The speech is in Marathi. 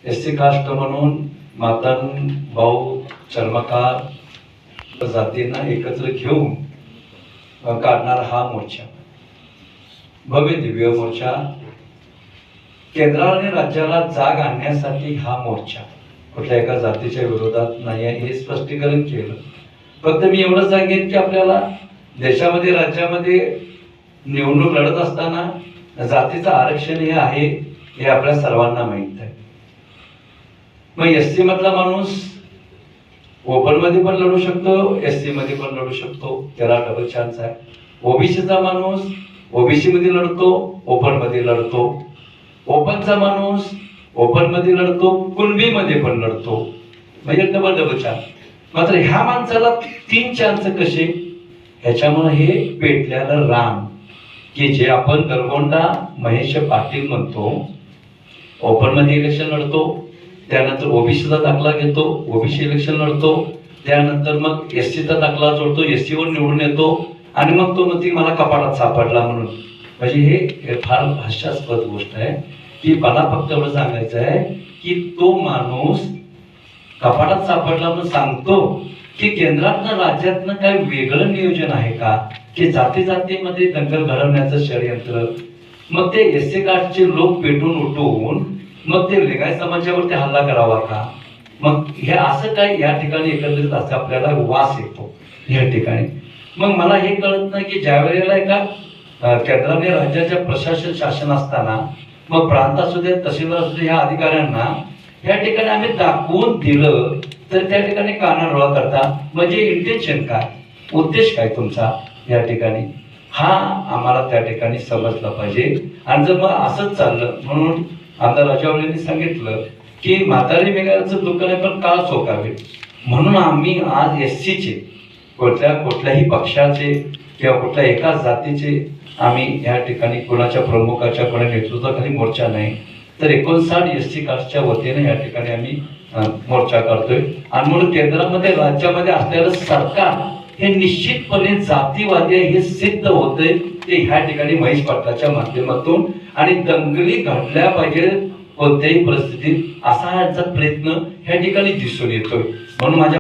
एससी कास्ट म्हणून मातन भाऊ चर्मकार जातींना एकत्र घेऊन काढणारा हा मोर्चा, भव्य दिव्य मोर्चा, केंद्राने राज्याला जाग आणण्यासाठी हा मोर्चा कुठल्या एका जातीच्या विरोधात नाही आहे हे स्पष्टीकरण केलं. फक्त मी एवढं सांगेन की आपल्याला देशामध्ये राज्यामध्ये निवडणूक लढत असताना जातीचं आरक्षण हे आहे हे आपल्या सर्वांना माहित आहे. मग एससी मधला माणूस ओपन मध्ये पण लढू शकतो, एससी मध्ये पण लढू शकतो, त्याला डबल चान्स आहे. ओबीसीचा माणूस ओबीसी मध्ये लढतो, ओपन मध्ये लढतो. ओपनचा माणूस ओपन मध्ये लढतो, कुणबी मध्ये पण लढतो, म्हणजे डबल चान्स. मात्र ह्या माणसाला 3 चान्स कसे? ह्याच्यामुळे हे पेटल्याला राम की जे आपण दरगोंडा महेश पाटील म्हणतो, ओपन मध्ये इलेक्शन लढतो, त्यानंतर ओबीसीचा दाखला घेतो, ओबीसी इलेक्शन लढतो, त्यानंतर मग एससीचा दाखला जोडतो, एससी वर निवडून येतो आणि मग तो म्हणते मला कपाटात सापडला म्हणून. म्हणजे हे फार हास्यास्पद गोष्ट आहे की मला फक्त एवढं सांगायचं आहे की तो माणूस कपाटात सापडला म्हणून सांगतो की केंद्रातनं राज्यातनं काय वेगळं नियोजन आहे का की जाती जातीमध्ये दंगल घडवण्याचं षडयंत्र. मग ते एससी कास्टचे लोक पेटून उठवून मग ते लिंगायत समाजावरती हल्ला करावा का? मग हे असं काय या ठिकाणी एकत्रित असं आपल्याला वास येतो या ठिकाणी. मग मला हे कळत नाही की ज्या वेळेला एका केंद्राने राज्याच्या प्रशासन शासन असताना मग प्रांत असू दे तहसीलदार असू दे ह्या अधिकाऱ्यांना या ठिकाणी आम्ही दाखवून दिलं तर त्या ठिकाणी कानाडोळा करता. म्हणजे इंटेन्शन काय, उद्देश काय तुमचा या ठिकाणी, हा आम्हाला त्या ठिकाणी समजलं पाहिजे. आणि जर मग असंच चाललं म्हणून आमदार राजावळेंनी सांगितलं की म्हातारी मेघाचं दुकान आहे पण काळ चोकावे, म्हणून आम्ही आज एससीचे कुठल्याही पक्षाचे किंवा कुठल्या एकाच जातीचे आम्ही या ठिकाणी कोणाच्या प्रमुखाच्या कोणा नेतृत्वाखाली मोर्चा नाही तर 59 एससी कास्टच्या वतीने या ठिकाणी आम्ही मोर्चा करतोय. आणि म्हणून केंद्रामध्ये राज्यामध्ये असलेलं सरकार हे निश्चितपणे जातीवादी आहे हे सिद्ध होतंय ते ह्या ठिकाणी महेश पाटलाच्या माध्यमातून. आणि दंगली घडल्या पाहिजे कोणत्याही परिस्थितीत असा यांचा प्रयत्न ह्या ठिकाणी दिसून येतोय. म्हणून माझ्या